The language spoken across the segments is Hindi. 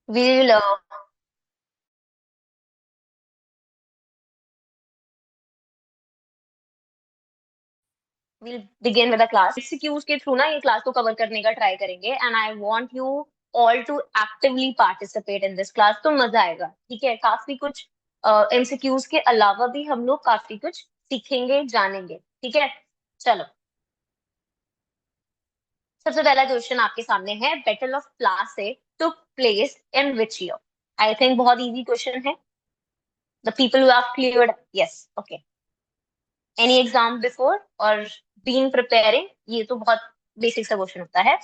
We'll we'll begin with the class. MCQs के थ्रू ना ये क्लास को कवर करने का ट्राई करेंगे and I want you all to actively participate in this class, तो मजा आएगा। ठीक है, काफी कुछ एमसीक्यूज के अलावा भी हम लोग काफी कुछ सीखेंगे, जानेंगे। ठीक है, चलो। सबसे पहला क्वेश्चन आपके सामने है, battle of Plassey took place in which year? I think बहुत इजी क्वेश्चन है। The people who have cleared, yes, okay, any exam before और बीन प्रिपेयरिंग, ये तो बहुत बेसिक सा क्वेश्चन होता है।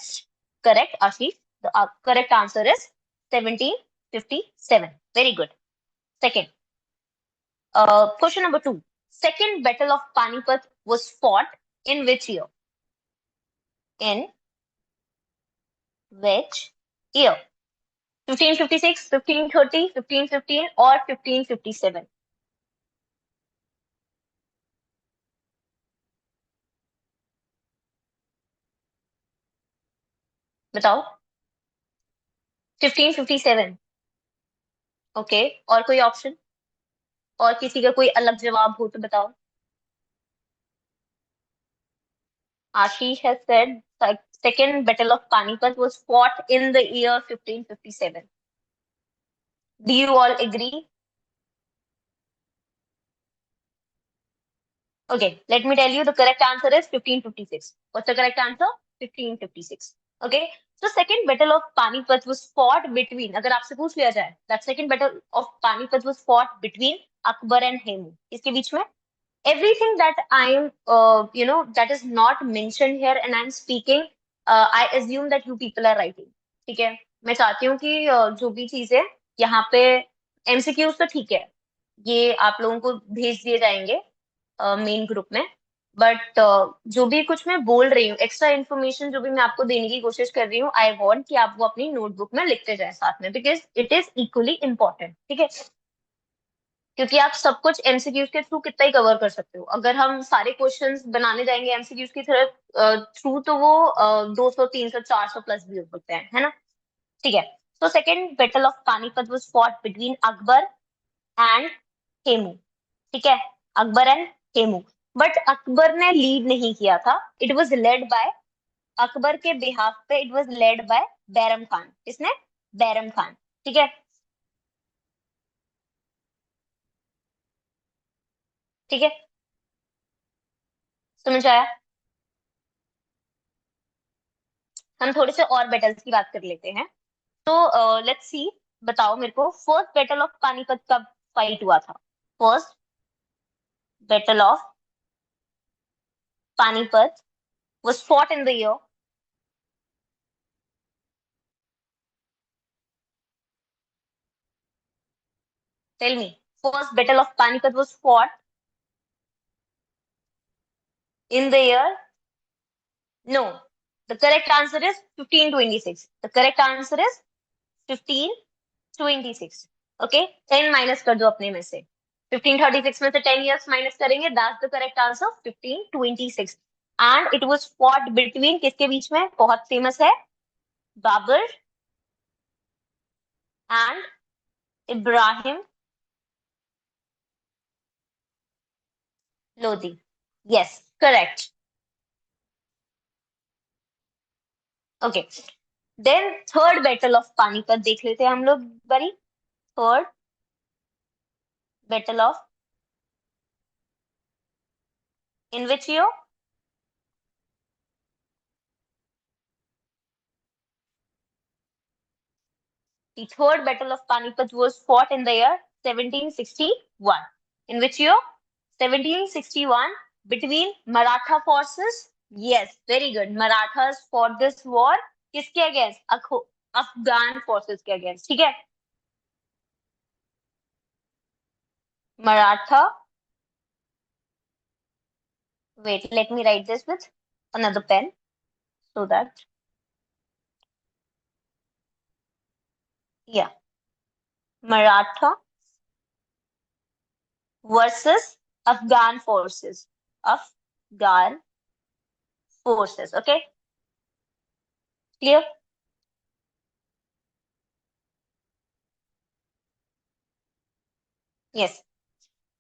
Correct Ashish, the correct answer is 1757। Very good. Second, question number two, second battle of Panipat was fought in which year? In which year? 1556, 1530, 1515 और 1557? बताओ। 1557, ओके। और कोई ऑप्शन, और किसी का कोई अलग जवाब हो तो बताओ। Ashish has said the second battle of Panipat was fought in the year 1557. Do you all agree? Okay, let me tell you the correct answer is 1556. What's the correct answer? 1556. Okay, so second battle of Panipat was fought between, अगर आपसे पूछ लिया जाए, that second battle of Panipat was fought between Akbar and Hemu. इसके बीच में everything that I am, that is not mentioned here and I'm speaking, I assume that you people are writing. ठीक है, मैं चाहती हूँ कि जो भी चीजें यहाँ पे एमसीक्यूज तो ठीक है, ये आप लोगों को भेज दिए जाएंगे मेन ग्रुप में। बट जो भी कुछ मैं बोल रही हूँ, एक्स्ट्रा इन्फॉर्मेशन जो भी मैं आपको देने की कोशिश कर रही हूँ, आई वांट कि आप वो अपनी नोटबुक में लिखते जाएं साथ में, because it is equally important. ठीक है, क्योंकि आप सब कुछ एमसीक्यूज के थ्रू कितना ही कवर कर सकते हो। अगर हम सारे क्वेश्चंस बनाने जाएंगे एमसीक्यूज की तरफ थ्रू, तो वो 200 300 400 प्लस भी हो सकते हैं, है ना? ठीक है, तो second battle of Panipat was fought between Akbar and Hemu. ठीक है, अकबर एंड हेमू। बट अकबर ने लीड नहीं किया था, it was led by, Akbar के बिहाफ पे it was led by Bairam Khan. किसने? बैरम खान। ठीक है, ठीक है, समझ आया? हम थोड़े से और बैटल्स की बात कर लेते हैं। तो लेट्स सी, बताओ मेरे को, फर्स्ट बैटल ऑफ पानीपत कब फाइट हुआ था? First battle of Panipat was fought in the year, tell me, first battle of Panipat was fought in the year, no, the correct answer is 1526. The correct answer is 1526. Okay, 10 minus कर दो अपने में से, 1536 में से 10 years माइनस करेंगे, that's the correct answer, 1526। And it was fought between, किसके बीच में? बहुत फेमस है, Babar and Ibrahim Lodi. Yes, correct. Okay, then third battle of Panipat देख लेते हैं हम लोग बरी। Third battle of, in which year? The third battle of Panipat was fought in the year 1761. In which year? 1761, between Maratha forces. Yes, very good. Marathas fought this war किसके अगेंस्ट? अफगान फोर्सेस के अगेंस्ट। ठीक है, Maratha, wait, let me write this with another pen so that, yeah, Maratha versus Afghan forces. Afghan forces. Okay, clear? Yes.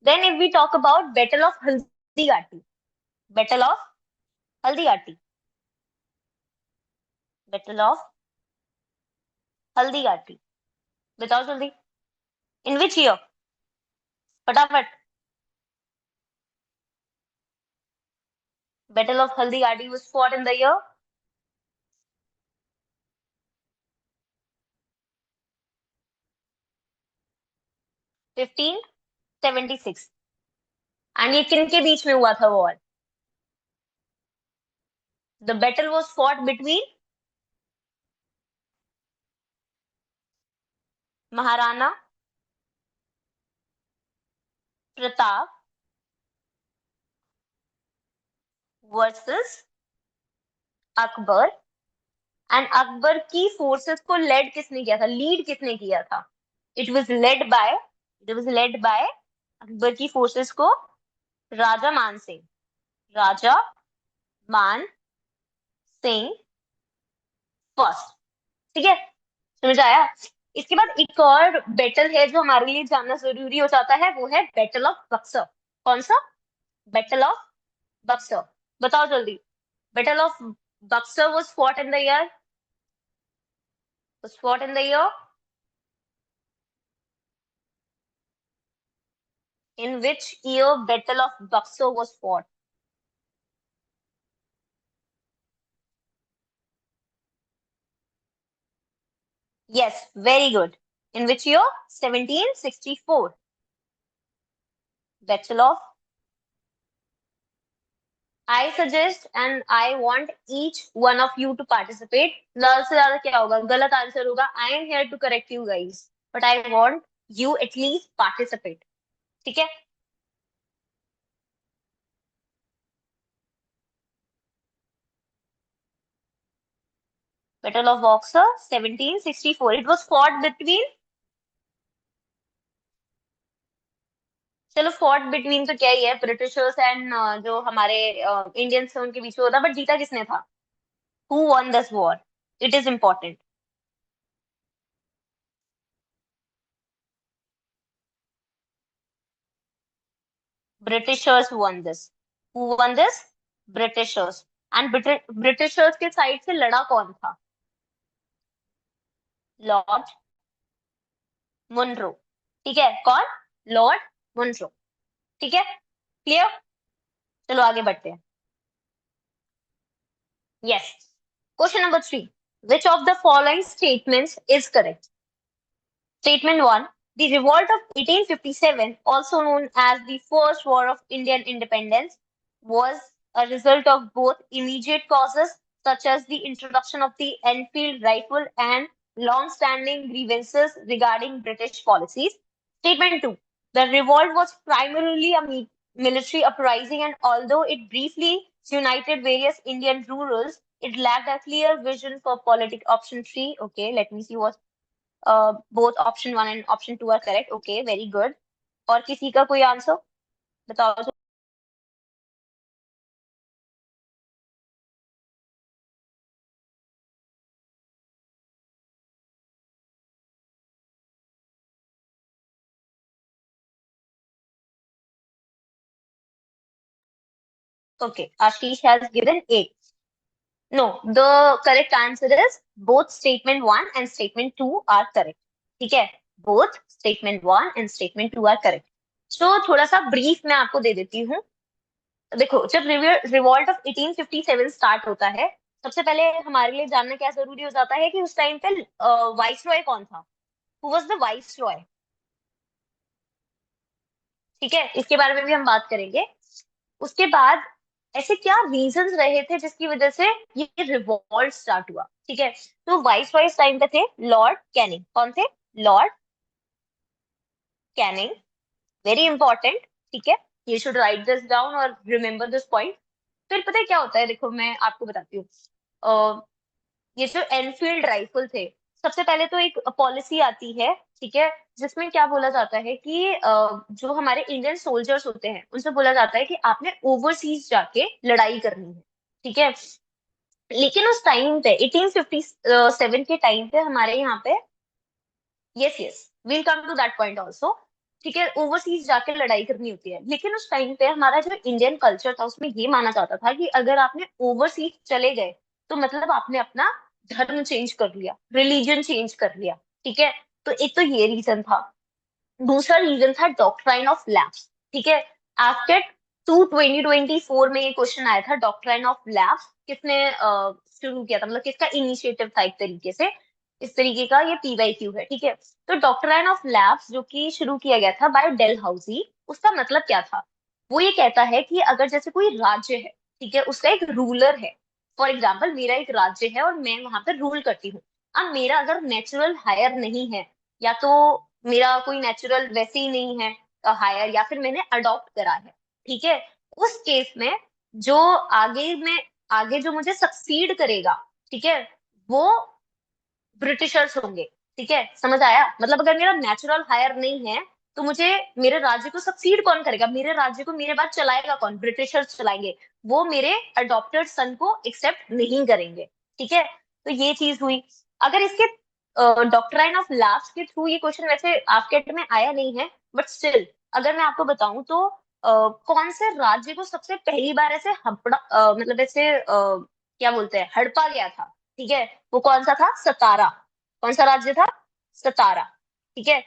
Then if we talk about Battle of Haldighati, Battle of Haldighati, Battle of Haldighati. बताओ जल्दी. In which year? फटाफट. Battle of Haldighati was fought in the year 1576. And ये किन के बीच में हुआ था war? The battle was fought between Maharana Pratap versus Akbar. And Akbar की फोर्सेस को लेड किसने किया था, लीड किसने किया था? It was led by Akbar की फोर्सेस को राजा मान सिंह, राजा मान सिंह फर्स्ट. ठीक है, समझ आया? इसके बाद एक और बैटल है जो हमारे लिए जानना जरूरी हो जाता है, वो है बैटल ऑफ बक्सर. कौन सा? Battle of Buxar. बताओ जल्दी. Battle of Buxar was fought in the year in which year battle of Buxar was fought? Yes, very good. In which year? 1764. Battle of. I suggest and I want each one of you to participate. ज्यादा से ज्यादा क्या होगा, गलत आंसर होगा. I am here to correct you guys, but I want you at least participate. ठीक है? Battle of Buxar, 1764. It was fought between. चलो फॉट बिटवीन तो क्या ही है, ब्रिटिशर्स एंड जो हमारे इंडियंस थे उनके बीच में होता, बट जीता किसने था? Who won this war? It is important. Britishers won this. Who won this? Britishers. And Britishers के साइड से लड़ा कौन था? Lord Munro. ठीक है, कौन? Lord Munro. ठीक है, क्लियर? चलो आगे बढ़ते हैं. Yes. Question number 3. Which of the following statements is correct? Statement 1. The revolt of 1857, also known as the First War of Indian Independence, was a result of both immediate causes, such as the introduction of the Enfield rifle and long-standing grievances regarding British policies. Statement 2. The revolt was primarily a military uprising, and although it briefly united various Indian rurals, it lacked a clear vision for politics. Option 3. Okay, let me see what both option 1 and option 2 are correct. Okay, very good. और किसी का कोई आंसर बताओ. Okay, Ashish has given 8. No, the correct answer is both statement 1 and statement 2 are correct. ठीक है, both statement 1 and statement 2 are correct. So थोड़ा सा ब्रीफ मैं आपको दे देती हूँ. देखो, जब रिवॉल्ट ऑफ 1857 स्टार्ट होता है, सबसे पहले हमारे लिए जानना क्या जरूरी हो जाता है कि उस टाइम पे वाइस रॉय कौन था? Who was the vice Roy? ठीक है, इसके बारे में भी हम बात करेंगे. उसके बाद ऐसे क्या रीजंस रहे थे जिसकी वजह से ये रिवॉल्ट स्टार्ट हुआ? ठीक है, तो वाइस रॉय टाइम पे थे लॉर्ड कैनिंग. कौन थे? Lord Canning. Very important. ठीक है, you should write this down और रिमेम्बर दिस पॉइंट. फिर पता है क्या होता है, देखो मैं आपको बताती हूँ. ये जो एनफील्ड राइफल थे, सबसे पहले तो एक पॉलिसी आती है, ठीक है, जिसमें क्या बोला जाता है कि जो हमारे इंडियन सोल्जर्स होते हैं उनसे बोला जाता है कि आपने ओवरसीज जाके लड़ाई करनी है. ठीक है, लेकिन उस टाइम पे 1857 के टाइम पे हमारे यहाँ पे. Yes yes, we'll come to that point also. ठीक है, ओवरसीज जाके लड़ाई करनी होती है। लेकिन उस टाइम पे हमारा जो इंडियन कल्चर था उसमें ये माना जाता था कि अगर आपने ओवरसीज चले गए तो मतलब आपने अपना धर्म चेंज कर लिया, रिलीजन चेंज कर लिया। ठीक है, तो एक तो ये रीजन था। दूसरा रीजन था डॉक्ट्राइन ऑफ लैप्स। ठीक है, आफ्टर 2024 में ये क्वेश्चन आया था, डॉक्ट्राइन ऑफ लैप्स किसने शुरू किया था, मतलब किसका इनिशिएटिव था एक तरीके से, इस तरीके का ये पीवाईक्यू है। ठीक है, तो डॉक्ट्राइन ऑफ लैप्स जो कि शुरू किया गया था बाय डेलहाउसी, उसका मतलब क्या था? वो ये कहता है कि अगर जैसे कोई राज्य है, ठीक है, उसका एक रूलर है। फॉर एग्जाम्पल मेरा एक राज्य है और मैं वहां पर रूल करती हूँ। अब मेरा अगर नेचुरल हायर नहीं है, या तो मेरा कोई नेचुरल वैसे ही नहीं है हायर, या फिर मैंने अडॉप्ट करा है, ठीक है, उस केस में जो आगे में आगे जो मुझे सक्सीड करेगा, ठीक है, वो ब्रिटिशर्स होंगे। ठीक है, समझ आया? मतलब अगर मेरा नेचुरल हायर नहीं है तो मुझे, मेरे राज्य को सक्सीड कौन करेगा, मेरे राज्य को मेरे बाद चलाएगा कौन? ब्रिटिशर्स चलाएंगे। वो मेरे अडॉप्टेड सन को एक्सेप्ट नहीं करेंगे। ठीक है, तो ये चीज हुई। अगर इसके डॉक्ट्राइन ऑफ लैप्स के थ्रू, ये क्वेश्चन वैसे आपके में आया नहीं है, बट स्टिल अगर मैं आपको बताऊं तो कौन से राज्य को सबसे पहली बार ऐसे मतलब ऐसे क्या बोलते हैं, हड़पा गया था? ठीक है, वो कौन सा था? सतारा। कौन सा राज्य था? सतारा। ठीक है,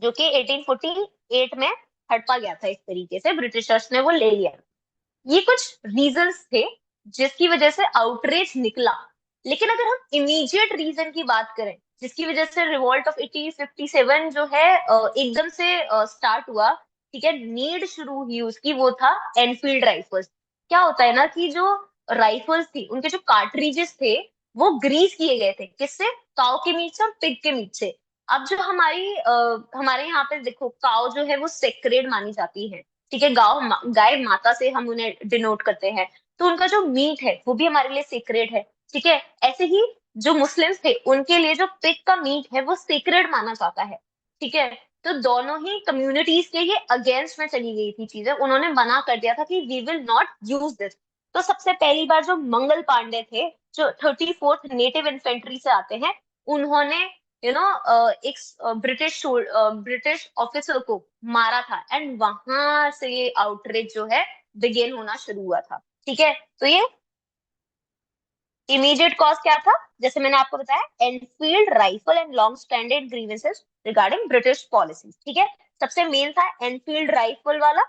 जो कि 1848 में हड़पा गया था, इस तरीके से ब्रिटिशर्स ने वो ले लिया। ये कुछ रीजंस थे जिसकी वजह से आउटरीच निकला। लेकिन अगर हम इमीडिएट रीजन की बात करें जिसकी वजह से रिवॉल्ट ऑफ 1857 जो है एकदम से स्टार्ट हुआ, ठीक है, नीड शुरू हुई उसकी, वो था एनफील्ड राइफल्स। क्या होता है ना कि जो राइफल्स थी उनके जो कार्ट्रिजेस थे वो ग्रीस किए गए थे, किससे? काऊ के मीट से और पिग के मीट से। अब जो हमारे यहाँ पे देखो, काऊ जो है वो सेक्रेड मानी जाती है। ठीक है, गाय माता से हम उन्हें डिनोट करते हैं, तो उनका जो मीट है वो भी हमारे लिए सेक्रेड है। ठीक है, ऐसे ही जो मुस्लिम्स थे उनके लिए जो पिग का मीट है वो सेक्रेड माना जाता है। ठीक है, तो दोनों ही कम्युनिटीज के ये अगेंस्ट में चली गई थी चीजें, उन्होंने मना कर दिया था कि we will not use this. तो सबसे पहली बार जो मंगल पांडे थे, जो 34th नेटिव इन्फेंट्री से आते हैं, उन्होंने एक ब्रिटिश ऑफिसर को मारा था, एंड वहां से ये आउटरीच जो है बिगेन होना शुरू हुआ था। ठीक है, तो ये इमीडिएट कॉज क्या था? जैसे मैंने आपको बताया, Enfield rifle and long standard grievances regarding British policy. ठीक है, सबसे मेन था एनफील्ड राइफल वाला,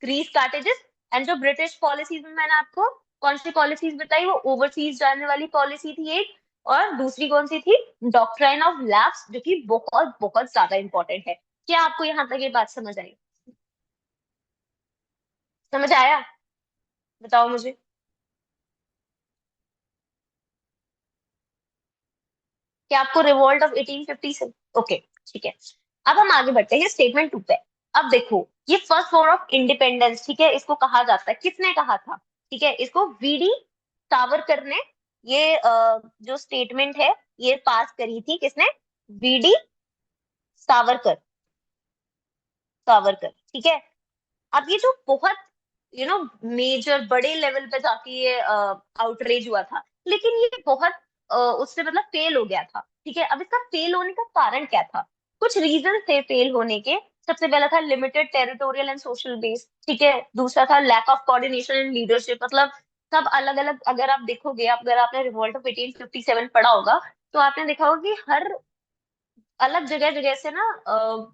ग्रीस कार्टेजेस। एंड जो ब्रिटिश पॉलिसीज में मैंने आपको कौन सी पॉलिसीज बताई, वो ओवरसीज जाने वाली पॉलिसी थी एक, और दूसरी कौन सी थी? डॉक्ट्राइन ऑफ लैप्स, जो कि बहुत बहुत ज्यादा इंपॉर्टेंट है। क्या आपको यहाँ तक ये बात समझ आई? समझ आया? बताओ मुझे। क्या आपको रिवॉल्ट ऑफ 1850 से? ओके, ठीक है। अब हम आगे बढ़ते हैं स्टेटमेंट 2 पे। अब देखो, ये फर्स्ट वॉर ऑफ इंडिपेंडेंस, ठीक है, इसको कहा जाता है, किसने कहा था? ठीक है, इसको वीडी सावरकर ने, ये जो स्टेटमेंट है ये पास करी थी, किसने? वीडी सावरकर। सावरकर, ठीक है। अब ये जो बहुत मेजर बड़े लेवल पे जाके ये आउटरीच हुआ था, लेकिन ये बहुत उससे मतलब फेल हो गया था। ठीक है, अब इसका फेल होने का कारण क्या था? कुछ रीजन थे फेल होने के। सबसे पहला था limited territorial and social base. ठीक है, दूसरा था lack of coordination and leadership, मतलब सब अलग अलग। अगर आप देखोगे, अगर आपने रिवॉल्ट ऑफ 1857 पढ़ा होगा, तो आपने देखा होगा कि हर अलग जगह जगह से ना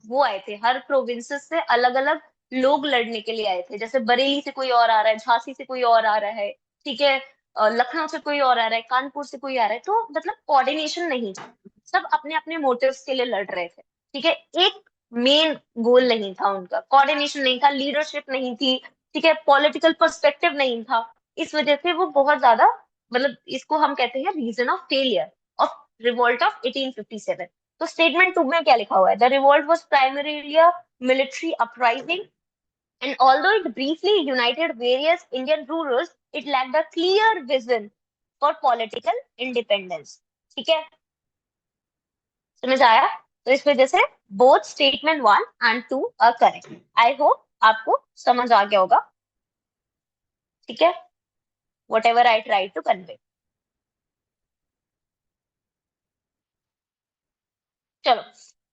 वो आए थे, हर प्रोविंसेस से अलग अलग लोग लड़ने के लिए आए थे। जैसे बरेली से कोई और आ रहा है, झांसी से कोई और आ रहा है, ठीक है, लखनऊ से कोई और आ रहा है, कानपुर से कोई आ रहा है, तो मतलब कोऑर्डिनेशन नहीं था। सब अपने अपने मोटिव्स के लिए लड़ रहे थे। ठीक है, एक मेन गोल नहीं था उनका, कोऑर्डिनेशन नहीं था, लीडरशिप नहीं थी, ठीक है, पॉलिटिकल पर्सपेक्टिव नहीं था। इस वजह से वो बहुत ज्यादा, मतलब इसको हम कहते हैं reason of failure of revolt of 1857। तो स्टेटमेंट 2 में क्या लिखा हुआ है? The revolt was primarily a military uprising, and although it briefly united various Indian rulers, it lacked a clear vision for political independence. ठीक है, समझ आया? तो इस वजह से both statement 1 and 2 are correct. I hope आपको समझ आ गया होगा। ठीक है, whatever I try to convey. चलो,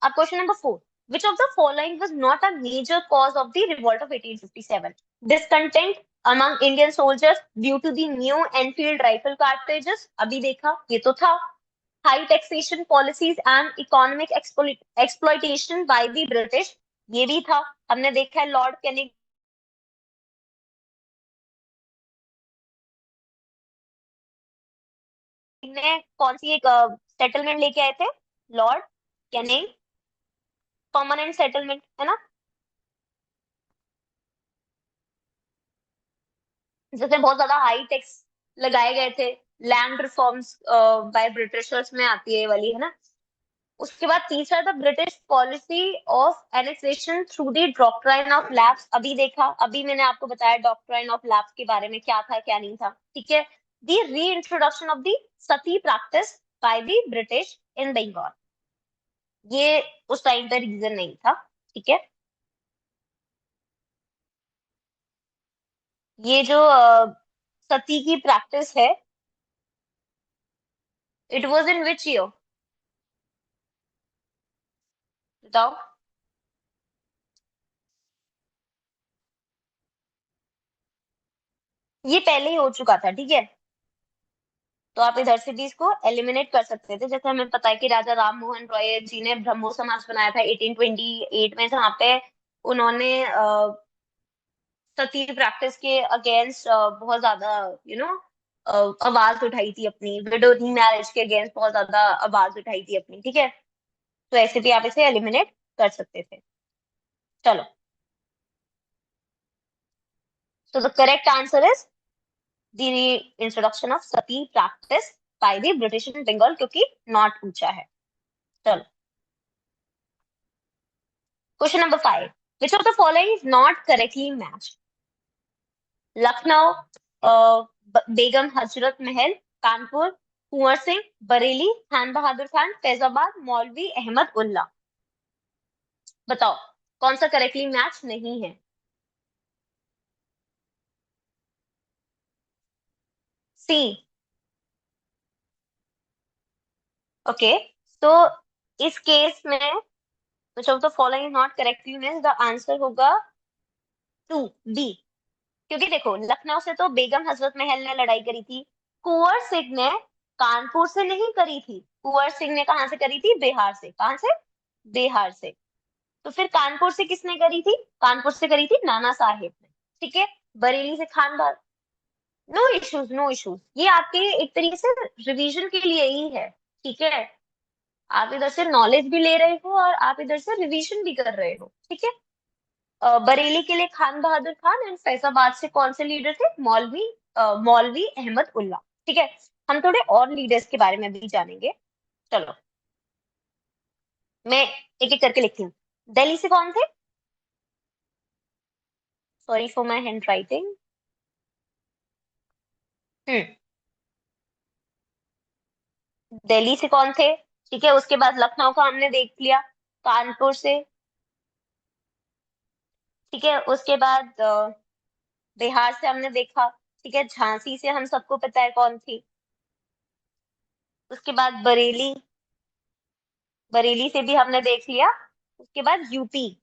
अब question number 4, which of the following was not a major cause of the revolt of 1857? Discontent among Indian soldiers due to the new Enfield rifle cartridges, अभी देखा ये तो था. High taxation policies and economic exploitation by the British, ये भी था. हमने देखा है लॉर्ड कैनिंग ने कौन सी एक सेटलमेंट लेके आए थे, लॉर्ड कैनिंग, परमानेंट सेटलमेंट है ना, जिससे बहुत ज्यादा हाई टैक्स लगाए गए थे. लैंड रिफॉर्म्स बाय ब्रिटिशर्स में आती है ये वाली, है ना. उसके बाद तीसरा था British policy of annexation through the doctrine of lapse, अभी देखा, अभी मैंने आपको बताया डॉक्ट्राइन ऑफ लैप्स के बारे में क्या था क्या नहीं था. ठीक है. The reintroduction of the sati practice by the British in Bengal, ये उस टाइम का रीजन नहीं था. ठीक है. ये जो सती की प्रैक्टिस है, it was in which year, बताओ. ये पहले ही हो चुका था. ठीक है. तो आप इधर से भी इसको एलिमिनेट कर सकते थे. जैसे हमें पता है कि राजा राम मोहन रॉय जी ने ब्रह्मो समाज बनाया था 1828 में, जहाँ पे उन्होंने सती प्रैक्टिस के अगेंस्ट बहुत ज्यादा आवाज उठाई थी अपनी, विडो मैरिज के अगेंस्ट बहुत ज्यादा आवाज उठाई थी अपनी. ठीक है. तो ऐसे भी आप इसे एलिमिनेट कर सकते थे. चलो. तो the correct answer is the introduction of sati practice by the British in Bengal, क्योंकि नॉट पूछा है. चलो. Question number 5, which of the following is not correctly matched? Lucknow, Begum Hazrat Mahal, Kanpur, Kunwar Singh, Bareilly, Khan बहादुर खान, फैजाबाद, मौलवी अहमद उल्ला. बताओ कौन सा करेक्टली मैच नहीं है. सी. ओके. तो इस केस में which of the following is not correctly matched, the answer होगा 2, बी. क्योंकि देखो लखनऊ से तो बेगम हजरत महल ने लड़ाई करी थी, कुंवर सिंह ने कानपुर से नहीं करी थी. कुंवर सिंह ने कहां से करी थी, बिहार से. कहां से, बिहार से. तो फिर कानपुर से किसने करी थी, कानपुर से करी थी नाना साहेब ने. ठीक है. बरेली से खान बार. नो इश्यूज, नो इश्यूज, ये आपके एक तरीके से रिवीजन के लिए ही है. ठीक है. आप इधर से नॉलेज भी ले रहे हो और आप इधर से रिवीजन भी कर रहे हो. ठीक है. बरेली के लिए खान बहादुर खान एंड फैजाबाद से कौन से लीडर थे, मौलवी मौलवी अहमद उल्ला. ठीक है. हम थोड़े और लीडर्स के बारे में भी जानेंगे. चलो. मैं एक एक करके लिखती हूँ. दिल्ली से कौन थे, sorry for my handwriting. Hmm. Delhi से कौन थे. ठीक है. उसके बाद लखनऊ का हमने देख लिया, कानपुर से. ठीक है. उसके बाद बिहार से हमने देखा. ठीक है. झांसी से हम सबको पता है कौन थी. उसके बाद बरेली, बरेली से भी हमने देख लिया. उसके बाद यूपी,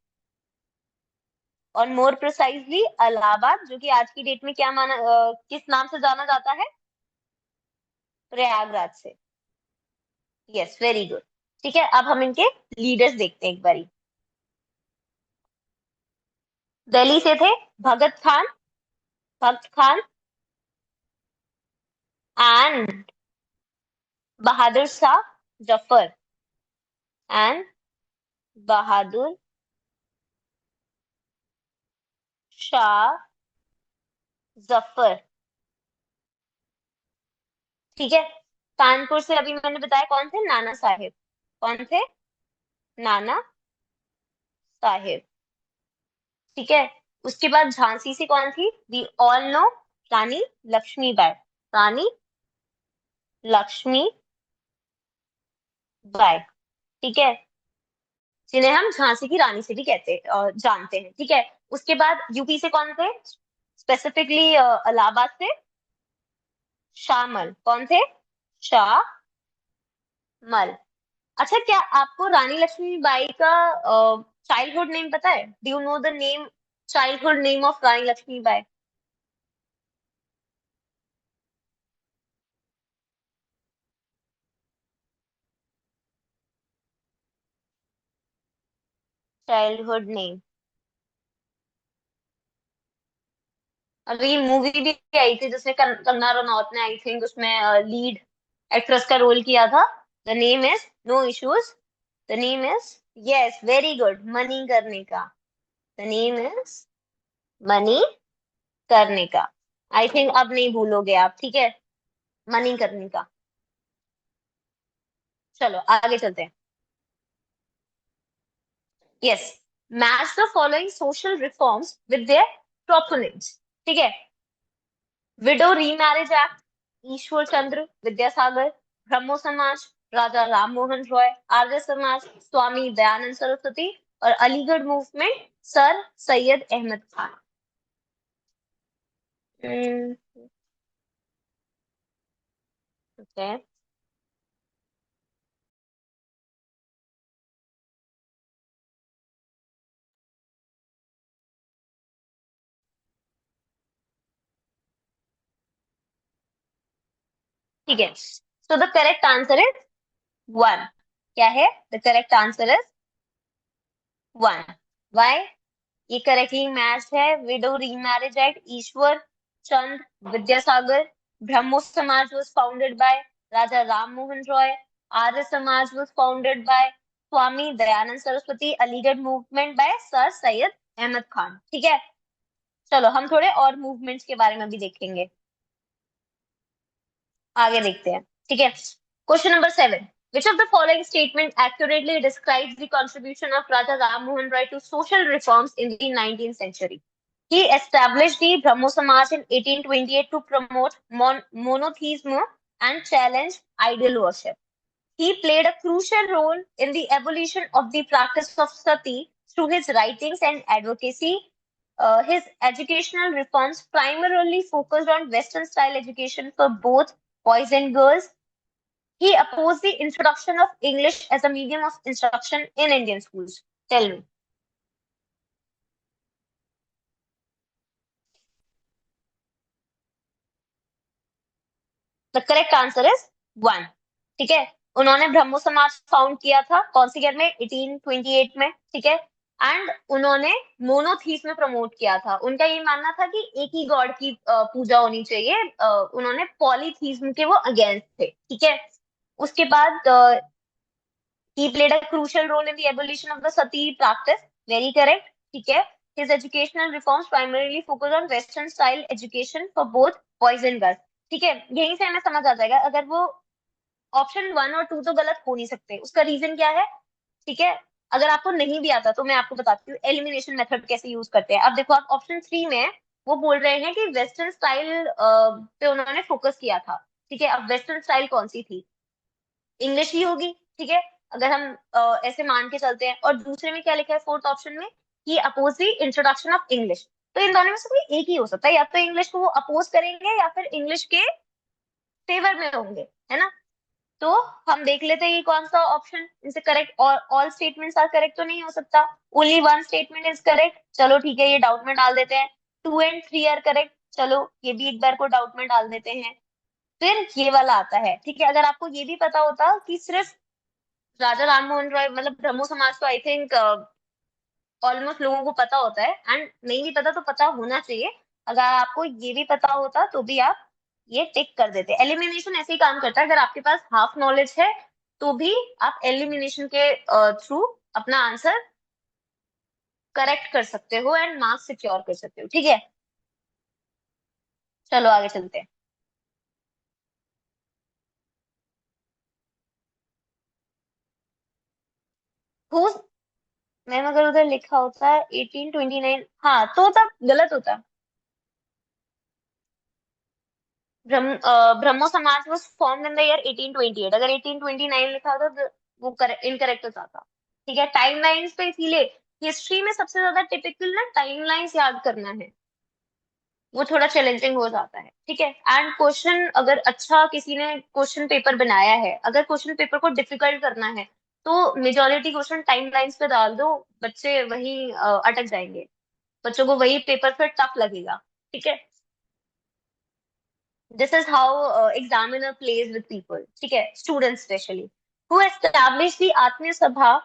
और मोर प्रिसाइजली इलाहाबाद, जो कि आज की डेट में क्या माना किस नाम से जाना जाता है, प्रयागराज से. Yes, very good. ठीक है. अब हम इनके लीडर्स देखते हैं एक बारी. दिल्ली से थे भगत खान, भक्त खान एंड बहादुर शाह जफर, एंड बहादुर शाह जफर. ठीक है. कानपुर से अभी मैंने बताया कौन थे, नाना साहेब. कौन थे, नाना साहेब. ठीक है. उसके बाद झांसी से कौन थी, we all know, Rani Lakshmibai. Rani Lakshmi Bai. ठीक है. जिन्हें हम झांसी की रानी से भी जानते हैं. ठीक है. उसके बाद यूपी से कौन थे, स्पेसिफिकली इलाहाबाद से शाहमल. कौन थे, शाहमल. अच्छा, क्या आपको रानी लक्ष्मीबाई का चाइल्डहुड नेम पता है? Do you know the name, childhood name of Rani Lakshmibai? Childhood name. अभी मूवी भी आई थी जिसमें कंगना रनौत ने, आई थिंक, उसमें लीड एक्ट्रेस का रोल किया था। The name is no issues. The name is, yes very good, Manikarnika. The name is money करने का। आई थिंक अब नहीं भूलोगे आप, ठीक है? मनी करने का। चलो आगे चलते हैं। Yes, match the following social reforms with their proponents. ठीक है? Widow remarriage act, Ishwar Chandra Vidyasagar, Brahmo समाज, राजा राम मोहन रॉय, आर्य समाज, स्वामी दयानंद सरस्वती, और Aligarh movement, sir Syed Ahmad Khan. Okay, ठीक है। So the correct answer is one. क्या है? The correct answer is one. Why? ये करेक्टली मैच है। Widow remarriage act, Ishwar Chand Vidyasagar. Brahmo Samaj was founded by Raja Ram Mohan Roy. Arya Samaj was founded by Swami Dayanand Saraswati. Aligarh movement by sir Syed Ahmad Khan. ठीक है? चलो हम थोड़े और मूवमेंट्स के बारे में भी देखेंगे। आगे देखते हैं, ठीक है? Question number 7, which of the following statement accurately describes the contribution of Raja Ram Mohan Roy to social reforms in the 19th century? He established the Brahmo Samaj in 1828 to promote monotheism and challenge idol worship. He played a crucial role in the abolition of the practice of sati through his writings and advocacy. His educational reforms primarily focused on Western style education for both boys and girls. He opposed the introduction of English as a medium of instruction in Indian schools. Tell me. The correct answer is one. ठीक है? उन्होंने ब्रह्मो समाज फाउंड किया था कौन सी ईयर में? 1828 में। ठीक है? एंड उन्होंने मोनोथीस्म में प्रमोट किया था। उनका ये मानना था कि एक ही गॉड की पूजा होनी चाहिए। उन्होंने पॉलीथीस्म के वो अगेंस्ट थे। ठीक है? उसके बाद he played a crucial role in the abolition of the sati practice. Very correct. ठीक है? His educational reforms primarily focus on Western style education for both boys and girls. ठीक है? यहीं से हमें समझ आ जाएगा, अगर वो ऑप्शन वन और टू तो गलत हो नहीं सकते। उसका रीजन क्या है? ठीक है? अगर आपको नहीं भी आता तो मैं आपको बताती हूँ एलिमिनेशन मेथड कैसे यूज करते हैं। अब देखो, आप ऑप्शन थ्री में वो बोल रहे हैं कि वेस्टर्न स्टाइल पे उन्होंने फोकस किया था। ठीक है? अब वेस्टर्न स्टाइल कौन सी थी? इंग्लिश ही होगी। ठीक है? अगर हम ऐसे मान के चलते हैं। और दूसरे में क्या लिखा है फोर्थ ऑप्शन में? कि oppose the introduction of English. तो इन दोनों में से कोई एक ही हो सकता है। या तो इंग्लिश को वो अपोज करेंगे या फिर इंग्लिश के फेवर में होंगे, है ना? तो हम देख लेते हैं ये कौन सा ऑप्शन इनसे करेक्ट, और ऑल स्टेटमेंट्स आर करेक्ट तो नहीं हो सकता। Only one statement is correct. चलो ठीक है, ये डाउट में डाल देते हैं। Two and three are correct. चलो ये भी एक बार को डाउट में डाल देते हैं। फिर ये वाला आता है। ठीक है? अगर आपको ये भी पता होता कि सिर्फ राजा राम मोहन रॉय मतलब ब्रह्मो समाज, तो आई थिंक ऑलमोस्ट लोगों को पता होता है। एंड नहीं भी पता तो पता होना चाहिए। अगर आपको ये भी पता होता तो भी आप ये टिक कर देते। एलिमिनेशन ऐसे ही काम करता है, अगर आपके पास हाफ नॉलेज है तो भी आप एलिमिनेशन के थ्रू अपना आंसर करेक्ट कर सकते हो एंड मार्क्स सिक्योर कर सकते हो। ठीक है? चलो आगे चलते हैं। Who's- मैम अगर उधर लिखा होता 1829, हाँ तो तब गलत होता। ब्रह्मो Samaj was formed in the year 1828। अगर 1829 लिखा होता तो वो इनकरेक्ट हो जाता। ठीक है? टाइमलाइंस पे इसीलिए हिस्ट्री में सबसे ज्यादा टिपिकल ना टाइमलाइंस याद करना है, वो थोड़ा चैलेंजिंग हो जाता है। ठीक है? एंड क्वेश्चन अगर अच्छा किसी ने क्वेश्चन पेपर बनाया है, अगर क्वेश्चन पेपर को डिफिकल्ट करना है तो मेजोरिटी क्वेश्चन टाइमलाइंस पे डाल दो, बच्चे वही अटक जाएंगे, बच्चों को वही पेपर फिर टफ लगेगा। ठीक है, this is how examiner plays with people, ठीक है, students specially. Who establish the Atmiya Sabha,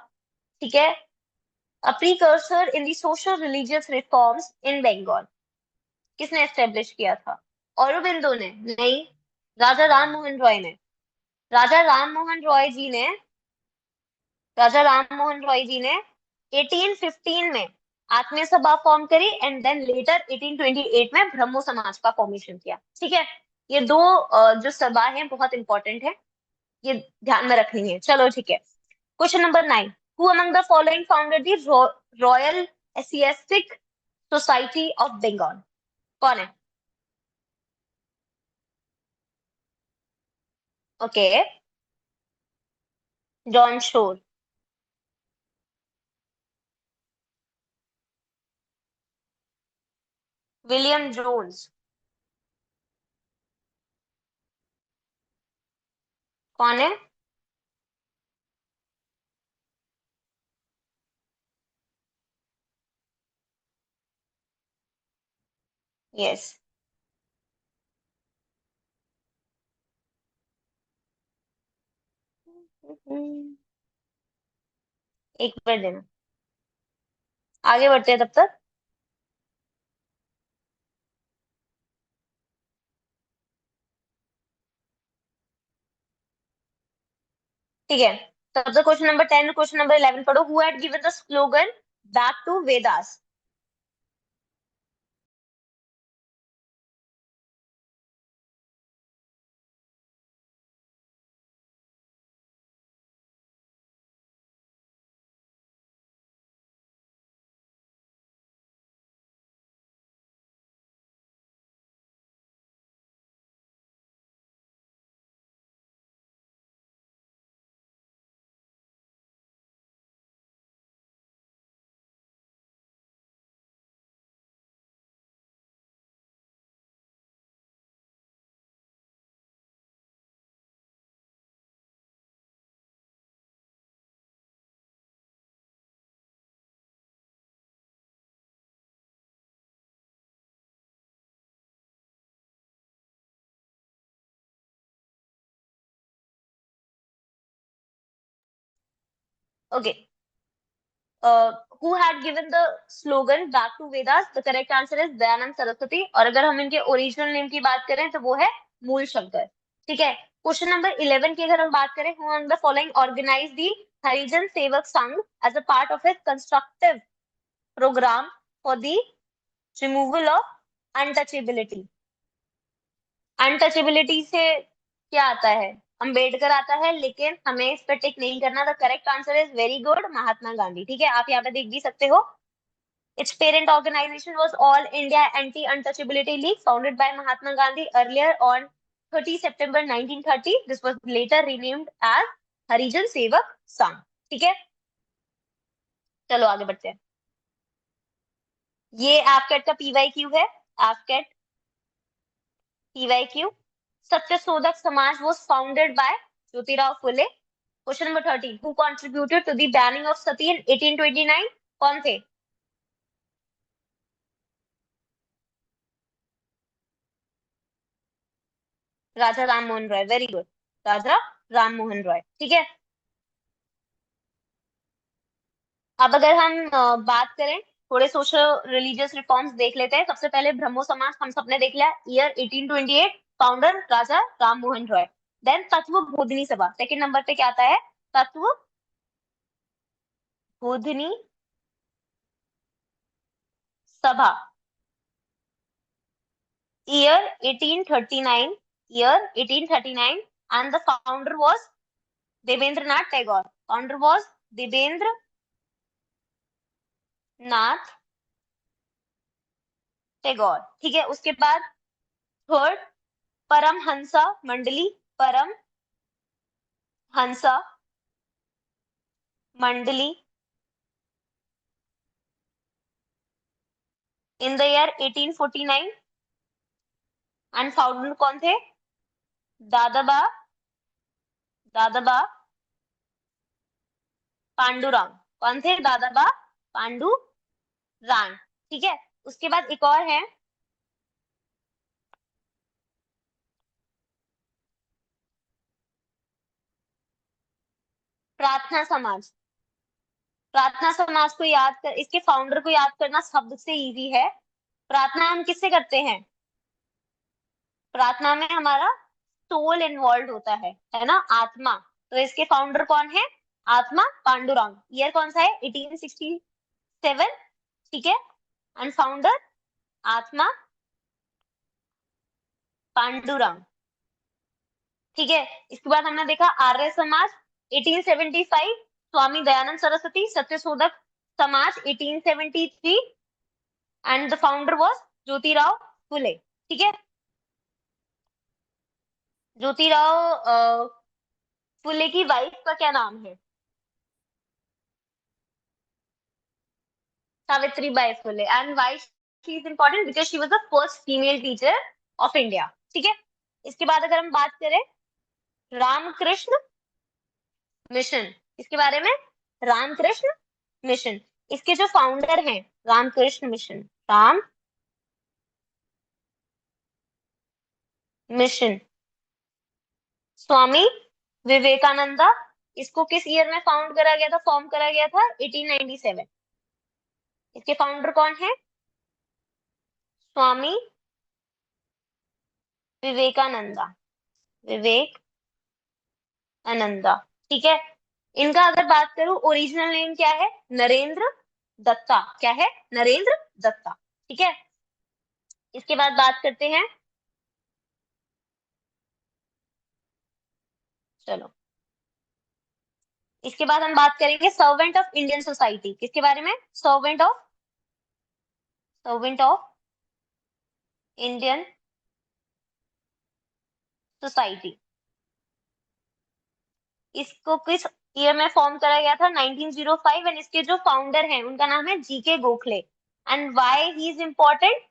ठीक है, a precursor in the social religious reforms in Bengal. किसने एस्टेब्लिश किया था? औरबिंदो ने? नहीं, राजा राम मोहन रॉय ने। राजा राम मोहन रॉय जी ने राजा राम मोहन रॉय जी ने 1815 में आत्मीय सभा फॉर्म करी, एंड देन लेटर 1828 में ब्रह्मो समाज का फॉर्मेशन किया। ठीक है, ये दो जो सभा है बहुत इंपॉर्टेंट है, ये ध्यान में रखनी है। चलो ठीक है, question number 9, who among the following founded the Royal Asiatic Society of Bengal? कौन है? Okay, John Shore. William Jones. कौन है? यस। एक बार देना, आगे बढ़ते हैं तब तक। ठीक है, तब तक क्वेश्चन नंबर 10 और क्वेश्चन नंबर 11 पढ़ो। Who had given the slogan back to Vedas? Okay, who had given the slogan back to Vedas? The correct answer is Dayanand Saraswati. और अगर हम इनके ओरिजिनल नेम की बात करें तो वो है मूल शंकर। ठीक है, क्वेश्चन नंबर 11 की अगर हम बात करें, who on the following organize the Harijan Sevak Sangh as a part of it constructive program for the removal of untouchability? Untouchability से क्या आता है? अंबेडकर आता है, लेकिन हमें इस पर टिक नहीं करना। The correct answer is very good, Mahatma Gandhi. ठीक है, आप यहाँ पे देख भी सकते हो। It's parent organization was all India anti untouchability league founded by Mahatma Gandhi earlier on 30 सितंबर 1930। This was later renamed as Harijan Sevak Sangh. ठीक है, चलो आगे बढ़ते हैं। ये एफकेट का पीवाई क्यू है। एफकेट PY Q. Satyashodhak Samaj was founded by Jyotirao Phule. Question number 13, who contributed to the banning of Sati in 1829? कौन थे? राजा राम मोहन रॉय, वेरी गुड, राजा राम मोहन रॉय। ठीक है, अब अगर हम बात करें, थोड़े सोशल रिलीजियस रिफॉर्म्स देख लेते हैं। सबसे पहले ब्रह्मो समाज हम सबने देख लिया, ईयर 1828, फाउंडर राजा राम मोहन रॉय। देन तत्व बोधिनी सभा, सेकंड नंबर पे क्या आता है? तत्व बोधिनी सभा, year 1839, year 1839, and the founder was Devendranath Tagore. Founder was Devendranath Tagore. ठीक है, उसके बाद थर्ड, परमहंसा मंडली। परम हंसा मंडली इन द ईयर 1849, एंड फाउंडर कौन थे? दादाबा दादाबा पांडुरंग। कौन थे? दादाबा पांडुरंग। ठीक है, उसके बाद एक और है प्रार्थना समाज। प्रार्थना समाज को याद कर, इसके फाउंडर को याद करना शब्द से इजी है। प्रार्थना हम किससे करते हैं? प्रार्थना में हमारा सोल इन्वॉल्व होता है ना, आत्मा। तो इसके फाउंडर कौन है? आत्मा पांडुरंग। ईयर कौन सा है? 1867। ठीक है, एंड फाउंडर आत्मा पांडुरंग। ठीक है, इसके बाद हमने देखा आर्य समाज 1875, स्वामी Dayanand Saraswati. Satyashodhak Samaj 1873, and the founder was Jyotirao Phule. ठीक है, ज्योतिराव फुले की वाइफ का क्या नाम है? Savitri by Phule. And why she is important? Because she was the first female teacher of India. ठीक है, इसके बाद अगर हम बात करें रामकृष्ण मिशन, इसके बारे में, रामकृष्ण मिशन, इसके जो फाउंडर हैं, रामकृष्ण मिशन, राम मिशन, स्वामी विवेकानंदा। इसको किस ईयर में फाउंड करा गया था, फॉर्म करा गया था? 1897। इसके फाउंडर कौन है? स्वामी विवेकानंदा, विवेकानंदा। ठीक है, इनका अगर बात करूं, ओरिजिनल नेम क्या है? नरेंद्र दत्ता। क्या है? नरेंद्र दत्ता। ठीक है, इसके बाद बात करते हैं, चलो इसके बाद हम बात करेंगे सर्वेंट ऑफ इंडियन सोसाइटी। किसके बारे में? Servant of Indian society. इसको किस ईयर में फॉर्म करा गया था? 1905। एंड इसके जो फाउंडर हैं उनका नाम है GK Gokhale. And why he is important?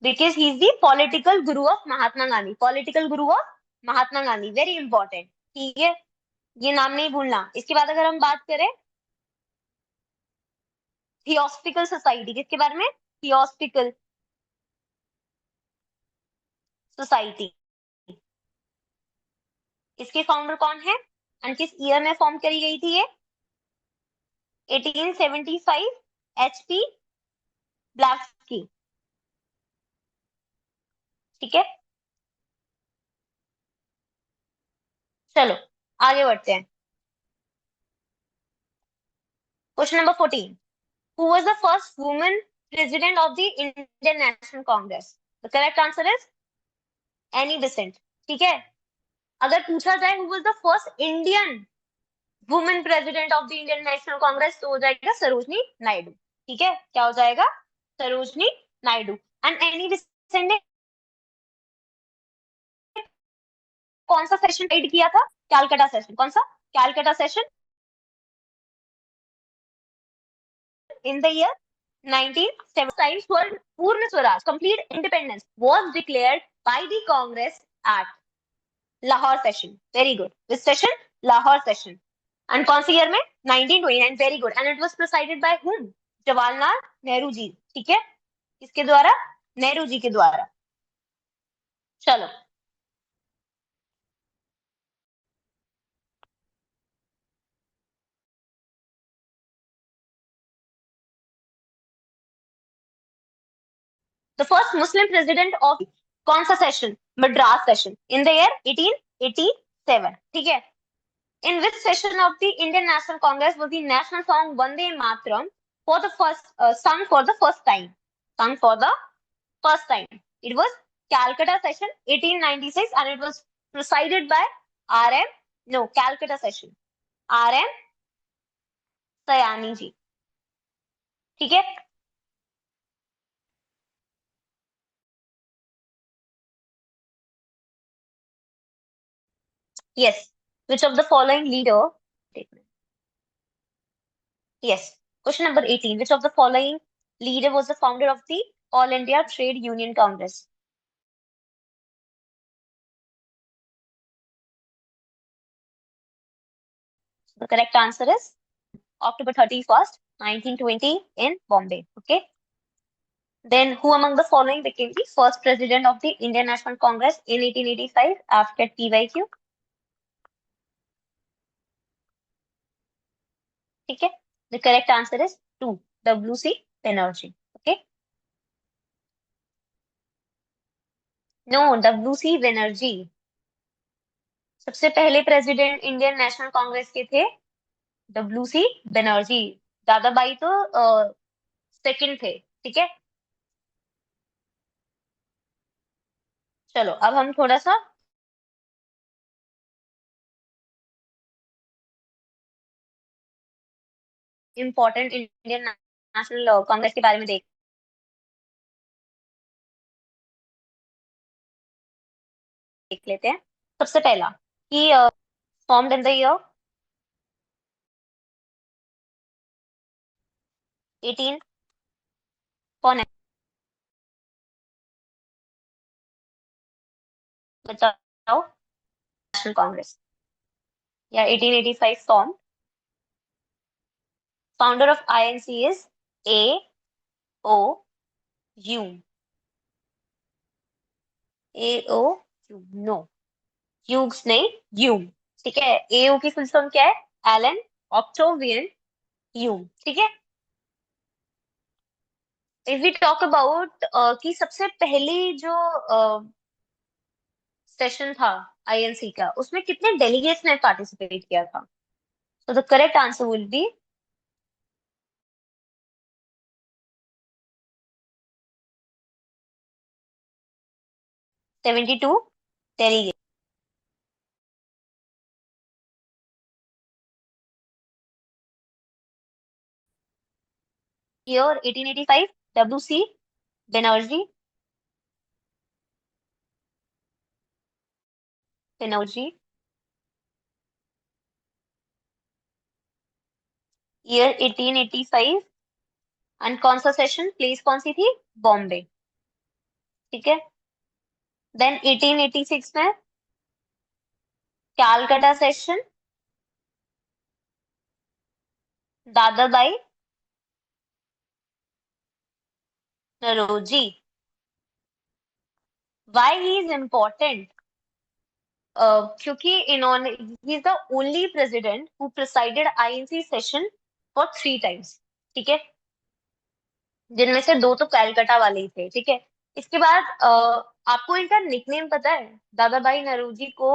Because he is the political Guru of Mahatma Gandhi. Political Guru of Mahatma Gandhi, very important. ठीक है, ये नाम नहीं भूलना। इसके बाद अगर हम बात करें थियोसफिकल सोसाइटी, किसके बारे में? Theosophical society. इसके फाउंडर कौन है एंड किस ईयर में फॉर्म करी गई थी ये? 1875, एचपी ब्लैवस्की। ठीक है, चलो आगे बढ़ते हैं। Question number 14, who was the first woman president of the Indian National Congress? The correct answer is Annie Besant. ठीक है, अगर पूछा जाए who was the first Indian women president of the Indian National Congress, तो हो जाएगा सरोजनी नायडू। ठीक है, क्या हो जाएगा? Sarojini Naidu. And Annie Besant ने कौन सा सेशन लीड किया था? कैलकाटा सेशन। कौन सा? Calcutta session in the year 1970। Purna Swaraj, complete independence was declared by the Congress at Lahore session. Very good, this session Lahore session. And कौन सी ईयर में? 1929। Very good. And it was presided by whom? Jawaharlal Nehru ji. ठीक है, किसके द्वारा? नेहरू जी के द्वारा। चलो, the first Muslim president of कौन सा session? Madras session in the year 1887। ठीक है, in which session of the Indian National Congress was the national song Vande Mataram for the first sung for the first time? Sung for the first time. It was Calcutta session 1896, and it was presided by R.M. No, Calcutta session R.M. Sayani जी। ठीक है, yes. Which of the following leader? Yes. Question number 18. Which of the following leader was the founder of the All India Trade Union Congress? The correct answer is October 31st, 1920 in Bombay. Okay. Then who among the following became the first president of the Indian National Congress in 1885 after TYQ? ठीक है. The correct answer is 2. W.C. Banerjee. Okay. No, W.C. Banerjee. सबसे पहले प्रेसिडेंट इंडियन नेशनल कांग्रेस के थे W.C. बनर्जी. दादा भाई तो सेकंड थे. ठीक है. चलो अब हम थोड़ा सा इम्पोर्टेंट इंडियन नेशनल कांग्रेस के बारे में देख लेते हैं. सबसे पहला कि फॉर्म्ड इन द ईयर 18. कौन है बताओ. नेशनल कांग्रेस या 1885 form. Founder of INC is A O U. A O U. No, Hughes नहीं, ह्यूम. ठीक है. एओ की फुल फॉर्म क्या है? Allan Octavian Hume. ठीक है. इफ वी टॉक अबाउट कि सबसे पहली जो सेशन था आईएनसी का, उसमें कितने डेलीगेट्स ने पार्टिसिपेट किया था? So the correct answer will be 72 delegate. Year 1885. W C Banerjee. Banerjee. Year 1885. And कौन सा सेशन, प्लेस कौन सी थी? बॉम्बे. ठीक है. देन 1886 में कैलकाटा सेशन. दादा भाई Naoroji. Why he is important? क्योंकि इन्होंने, he is the only president who presided INC session for 3 times. ठीक है. जिनमें से 2 तो कैलकाटा वाले ही थे. ठीक है. इसके बाद आपको इनका निकनेम पता है? दादा भाई नरोजी को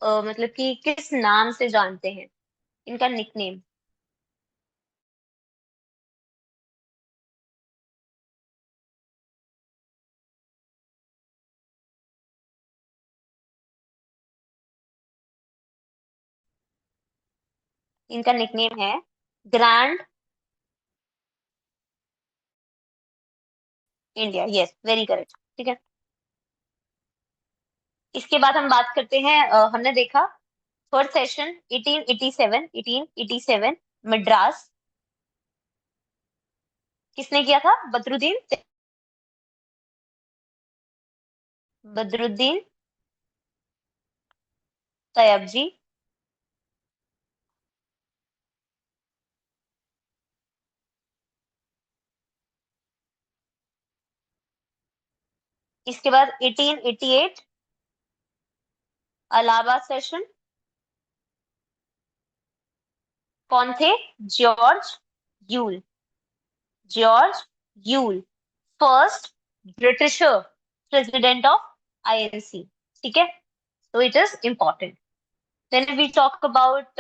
मतलब कि किस नाम से जानते हैं? इनका निकनेम. इनका निकनेम है grand India. Yes, very correct. ठीक है. इसके बाद हम बात करते हैं, हमने देखा फर्स्ट सेशन 1887 मद्रास. किसने किया था? बदरुद्दीन तैयबजी. इसके बाद 1888 इलाहाबाद सेशन. कौन थे? George Yule. George Yule, first Britisher president of INC. ठीक है. तो it is important. Then we talk about,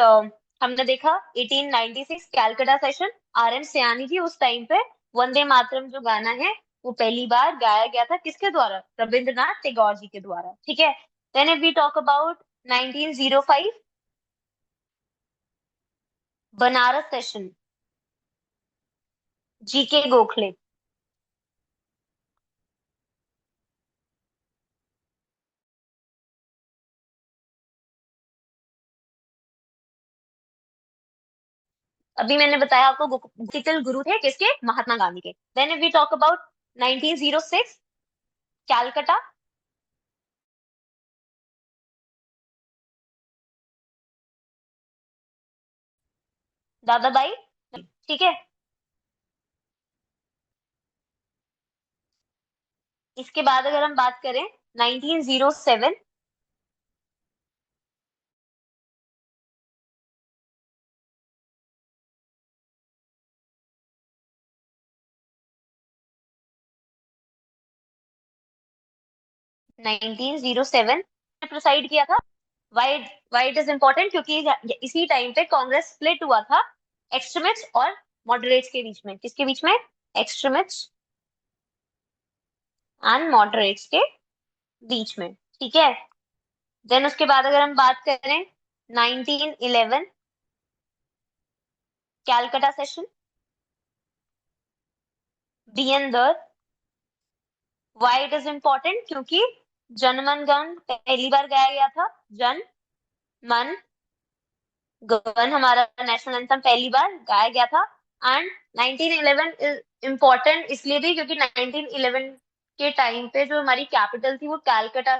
हमने देखा 1896 Calcutta session. R M Sayani ji उस टाइम पे वंदे मातरम जो गाना है वो पहली बार गाया गया था किसके द्वारा? रविंद्रनाथ टैगोर जी के द्वारा. ठीक है. Then we talk about 1905 Banaras session. GK Gokhale. अभी मैंने बताया आपको गोकुल गुरु थे किसके? महात्मा गांधी के. Then we talk about 1906 Calcutta. Dadabhai ठीक है। इसके बाद अगर हम बात करें 1907, 1907 प्रोसाइड किया था। Why why it is important, क्योंकि इसी टाइम पे कांग्रेस स्प्लिट हुआ था एक्सट्रीमिस्ट और मॉडरेट्स के बीच में। किसके बीच में? एक्सट्रीमिस्ट एंड मॉडरेट्स के बीच में, ठीक है। देन उसके बाद अगर हम बात करें 1911 Calcutta session, BN Dar. Why it is important? क्योंकि जनमन गण पहली बार गाया गया था। जन मन गण हमारा नेशनल एंथम पहली बार गाया गया था। एंड 1911 इज इम्पोर्टेंट इसलिए भी क्योंकि 1911 के टाइम पे जो हमारी कैपिटल थी वो कैलकाटा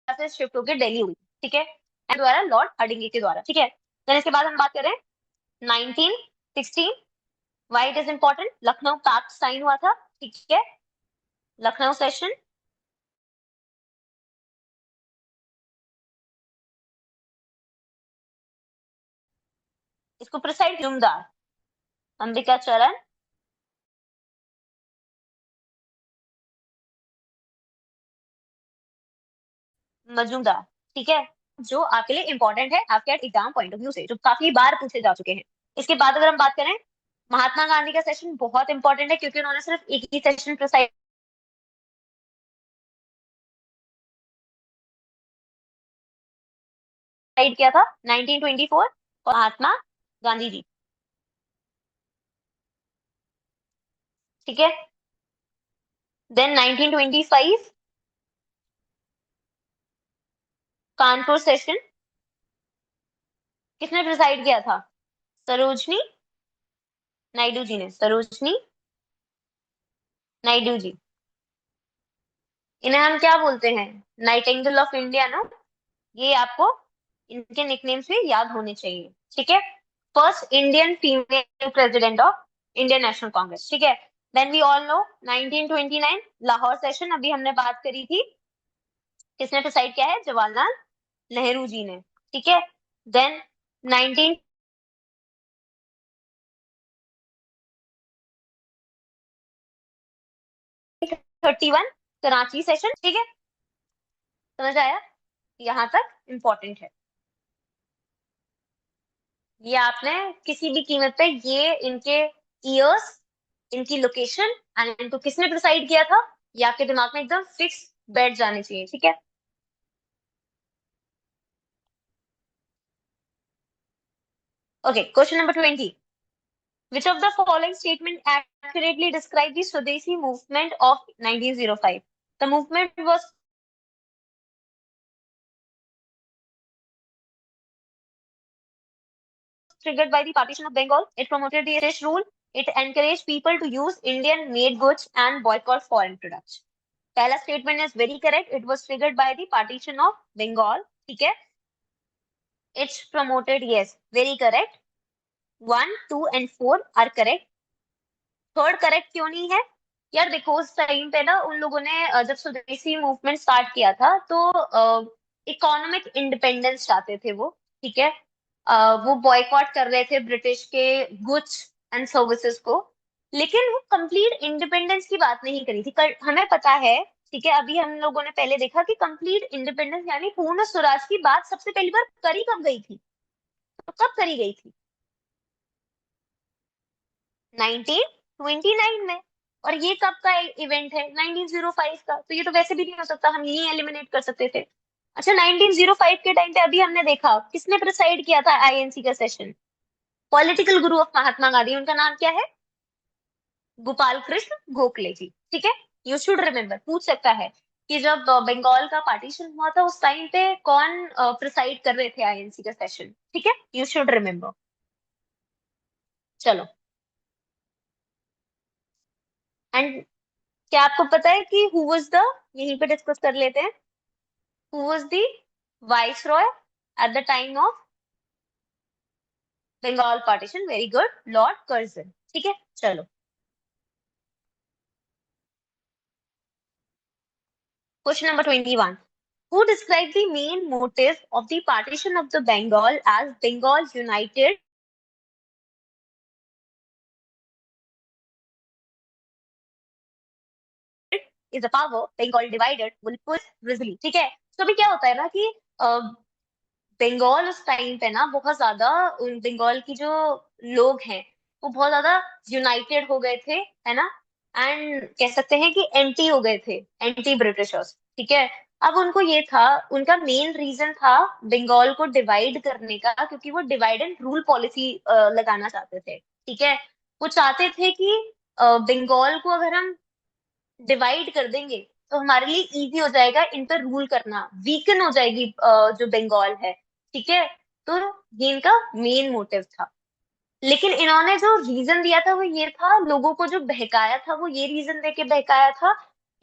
से शिफ्ट होकर दिल्ली हुई, ठीक है, द्वारा लॉर्ड हार्डिंगे के द्वारा, ठीक है। देन इसके बाद हम बात करें 1916, why it is important? Lucknow pact sign हुआ था, ठीक है, लखनऊ सेशन। इसको प्रिसाइड जुमदार अंबिका चरण मजूमदार, ठीक है, जो आपके लिए इंपॉर्टेंट है आपके एग्जाम पॉइंट ऑफ व्यू से, जो काफी बार पूछे जा चुके हैं। इसके बाद अगर हम बात करें महात्मा गांधी का सेशन, बहुत इंपॉर्टेंट है क्योंकि उन्होंने सिर्फ एक ही सेशन प्रिसाइड किया था 1924, और महात्मा गांधी जी, ठीक है। देन 1925 कानपुर सेशन, किसने प्रिसाइड किया था? सरोजनी नायडू जी ने, सरोजनी नायडू जी। इन्हें हम क्या बोलते हैं? नाइटिंगेल ऑफ इंडिया, ना? ये आपको इनके निकनेम्स भी याद होने चाहिए, ठीक है। First Indian female president of Indian National Congress, ठीक है। Then we all know 1929 Lahore session, अभी हमने बात करी थी, किसने डिसाइड किया है? जवाहरलाल नेहरू जी ने, ठीक है। देन 1931 कराची सेशन, ठीक है, समझ आया? यहाँ तक इंपॉर्टेंट है। ये आपने किसी भी कीमत पे ये इनके ईयर्स, इनकी लोकेशन एंड इनको किसने प्रिसाइड किया था, ये आपके दिमाग में एकदम फिक्स बैठ जाने चाहिए, ठीक है। Okay, question number 20, which of the following statement accurately describe the Swadeshi movement of 1905? The movement was triggered by the partition of Bengal. It promoted the British rule. It encouraged people to use Indian made goods and boycott foreign products. पहला statement is very correct. It was triggered by the partition of Bengal. ठीक है. It's promoted, yes, very correct. 1, 2 and 4 are correct. Third correct क्यों नहीं है? यार देखो, उस टाइम पे ना उन लोगों ने जब स्वदेशी मूवमेंट स्टार्ट किया था तो इकोनॉमिक इंडिपेंडेंस चाहते थे वो, ठीक है। वो बॉयकॉट कर रहे थे ब्रिटिश के गुड्स एंड सर्विसेज को, लेकिन वो कंप्लीट इंडिपेंडेंस की बात नहीं करी थी। हमें पता है, ठीक है, अभी हम लोगों ने पहले देखा कि कंप्लीट इंडिपेंडेंस यानी पूर्ण स्वराज की बात सबसे पहली बार करी कब गई थी? तो कब करी गई थी? 1929 में। और ये कब का इवेंट है? 1905 का। तो ये तो वैसे भी नहीं हो सकता, हम यही एलिमिनेट कर सकते थे। अच्छा, 1905 के टाइम पे अभी हमने देखा किसने प्रिसाइड किया था आईएनसी का session? Political Guru of Mahatma Gandhi, उनका नाम क्या है? गोपाल कृष्ण गोखले जी, ठीक है। यू शुड रिमेम्बर, पूछ सकता है कि जब बंगाल का पार्टीशन हुआ था उस टाइम पे कौन प्रिसाइड कर रहे थे आईएनसी का सेशन, ठीक है, यू शुड रिमेम्बर। चलो, एंड क्या आपको पता है कि हु वाज द, यहीं पे डिस्कस कर लेते हैं, who was the viceroy at the time of Bengal partition. Very good, Lord Curzon. ठीक है, चलो question number 21। Who described the main motive of the partition of the Bengal as Bengal United is a power, Bengal divided will push grizzly। ठीक है, तो अभी क्या होता है ना कि बंगाल उस टाइम पे ना बहुत ज्यादा, उन बंगाल की जो लोग हैं वो बहुत ज्यादा यूनाइटेड हो गए थे, है ना, एंड कह सकते हैं कि एंटी हो गए थे, एंटी ब्रिटिशर्स। ठीक है, अब उनको ये था, उनका मेन रीजन था बंगाल को डिवाइड करने का, क्योंकि वो डिवाइड एंड रूल पॉलिसी लगाना चाहते थे। ठीक है, वो चाहते थे कि बंगाल को अगर हम डिवाइड कर देंगे तो हमारे लिए इजी हो जाएगा इन पर रूल करना, वीकन हो जाएगी जो बंगाल है। ठीक है, तो ये इनका मेन मोटिव था। लेकिन इन्होंने जो रीजन दिया था वो ये था, लोगों को जो बहकाया था वो ये रीजन देके बहकाया था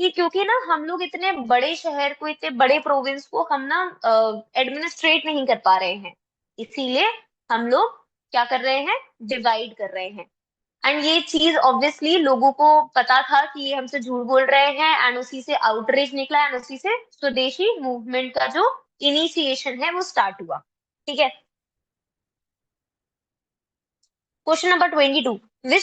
कि क्योंकि ना हम लोग इतने बड़े शहर को, इतने बड़े प्रोविंस को हम ना एडमिनिस्ट्रेट नहीं कर पा रहे हैं, इसीलिए हम लोग क्या कर रहे हैं, डिवाइड कर रहे हैं। एंड ये चीज ऑब्वियसली लोगों को पता था कि ये हमसे झूठ बोल रहे हैं, एंड उसी से आउटरीच निकला, एंड उसी से स्वदेशी मूवमेंट का जो इनिशिएशन है वो स्टार्ट हुआ। ठीक है, question number 22। Which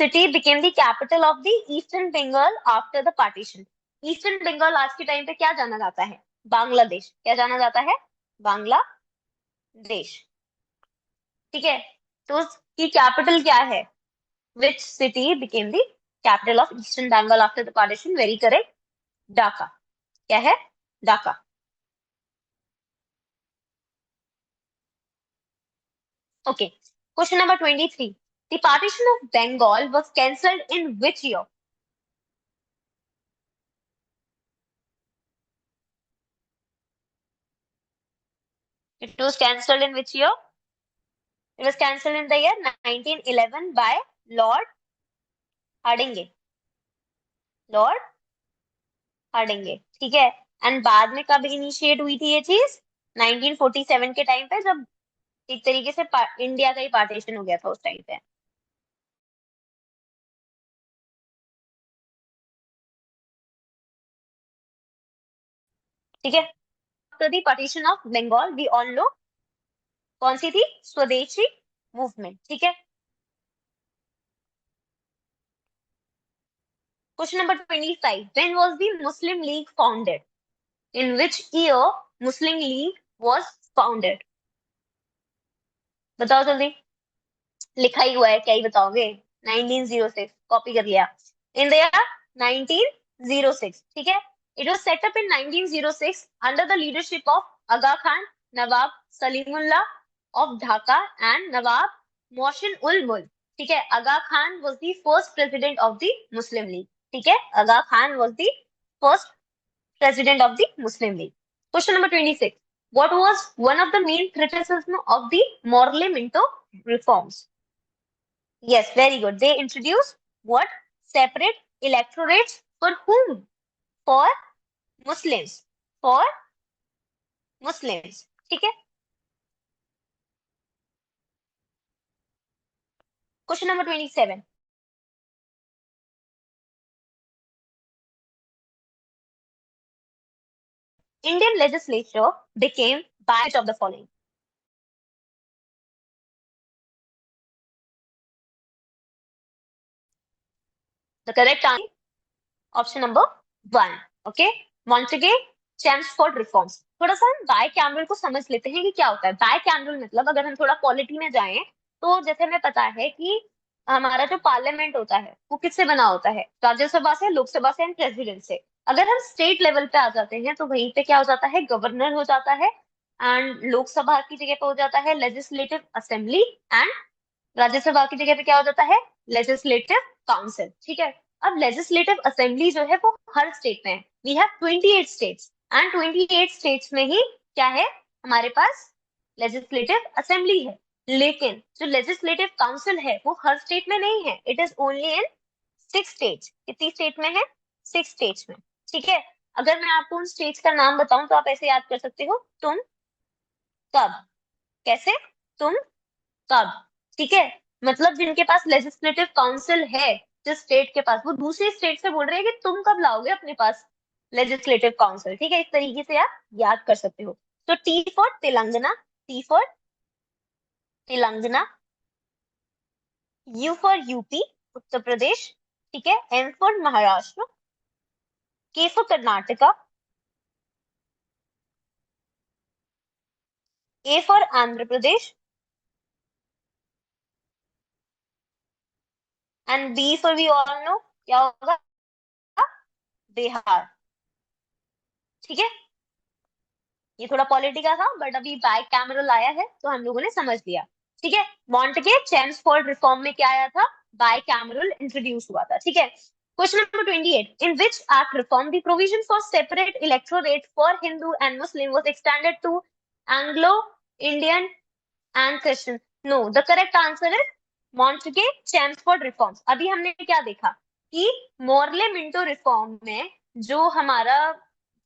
city became the capital of the eastern Bengal after the partition. Eastern Bengal आज के टाइम पे क्या जाना जाता है, बांग्लादेश। क्या जाना जाता है, बांग्लादेश। ठीक है, तो उसकी कैपिटल क्या है, which city became the capital of Eastern Bengal after the partition? Very correct, Dhaka. क्या है, Dhaka. Okay, question number 23। The partition of Bengal was cancelled in which year? It was cancelled in which year? It was cancelled in the year 1911 by Lord हार्डिंगे। Lord हार्डिंगे। ठीक है, एंड बाद में कब इनिशिएट हुई थी ये चीज, 1947 के टाइम पे, जब एक तरीके से इंडिया का ही पार्टीशन हो गया था उस टाइम पे। ठीक है, after the partition of Bengal we all know, कौन सी थी, स्वदेशी मूवमेंट। ठीक है, question number 25। When was the Muslim League founded? In which year Muslim League was founded? बताओ जल्दी, लिखा ही हुआ है, क्या ही बताओगे। 1906, कॉपी कर लिया। In the year 1906। ठीक है, it was set up in 1906 under the leadership of Aga Khan, Nawab Salimullah of Dhaka and Nawab Mohsin ul Mulk. ठीक है, Aga Khan was the first president of the Muslim League. ठीक है, Aga Khan was the first president of the Muslim League. Question number 26. What was one of the main criticism of the Morley Minto reforms? Yes, very good. They introduced what? Separate electorates for whom? For Muslims. For Muslims. ठीक है, question number 27। Indian legislature became by which of the following? The correct answer, option number 1। Okay, Montagu Chelmsford reforms. थोड़ा सा हम बाय कैमरल को समझ लेते हैं कि क्या होता है बाय कैमरल। मतलब अगर हम थोड़ा पॉलिटी में जाएं तो जैसे हमें पता है कि हमारा जो पार्लियामेंट होता है वो किससे बना होता है, राज्यसभा से, लोकसभा से एंड प्रेसिडेंट से। अगर हम स्टेट लेवल पे आ जाते हैं तो वहीं पे क्या हो जाता है, गवर्नर हो जाता है, एंड लोकसभा की जगह पे हो जाता है लेजिस्लेटिव असेंबली, एंड राज्यसभा की जगह पे क्या हो जाता है, लेजिस्लेटिव काउंसिल। ठीक है, अब लेजिस्लेटिव असेंबली जो है वो हर स्टेट में है। We have 28 states, and 28 states में ही क्या है, हमारे पास लेजिस्लेटिव असेंबली है। लेकिन जो लेजिस्लेटिव काउंसिल है वो हर स्टेट में नहीं है, it is only in 6 states. कितनी स्टेट में है, 6 स्टेट्स में। ठीक है, अगर मैं आपको उन स्टेट्स का नाम बताऊं तो आप ऐसे याद कर सकते हो, तुम कब, कैसे, तुम कब, ठीक है। मतलब जिनके पास लेजिस्लेटिव काउंसिल है, जिस स्टेट के पास, वो दूसरी स्टेट से बोल रहे हैं कि तुम कब लाओगे अपने पास लेजिस्लेटिव काउंसिल, ठीक है। इस तरीके से आप याद कर सकते हो। तो T for Telangana, T for Telangana, U for UP, Uttar Pradesh, ठीक है। M for Maharashtra, K for Karnataka, A for Andhra Pradesh, and B for we all know क्या होगा, बिहार, ठीक है। ये थोड़ा पॉलिटिकल था, बट अभी बाय कैमरल आया है तो हम लोगों ने समझ लिया, ठीक है। मॉन्टगे चेम्सफोर्ड रिफॉर्म में क्या आया था, बाय कैमरल इंट्रोड्यूस हुआ था, ठीक है। Question number 28, in which act reform the provision for separate electorate for Hindu and Muslim was extended to Anglo Indian and Christian? No, the correct answer is Montagu Chelmsford reforms. अभी हमने क्या देखा कि मोरले मिंटो रिफॉर्म में जो हमारा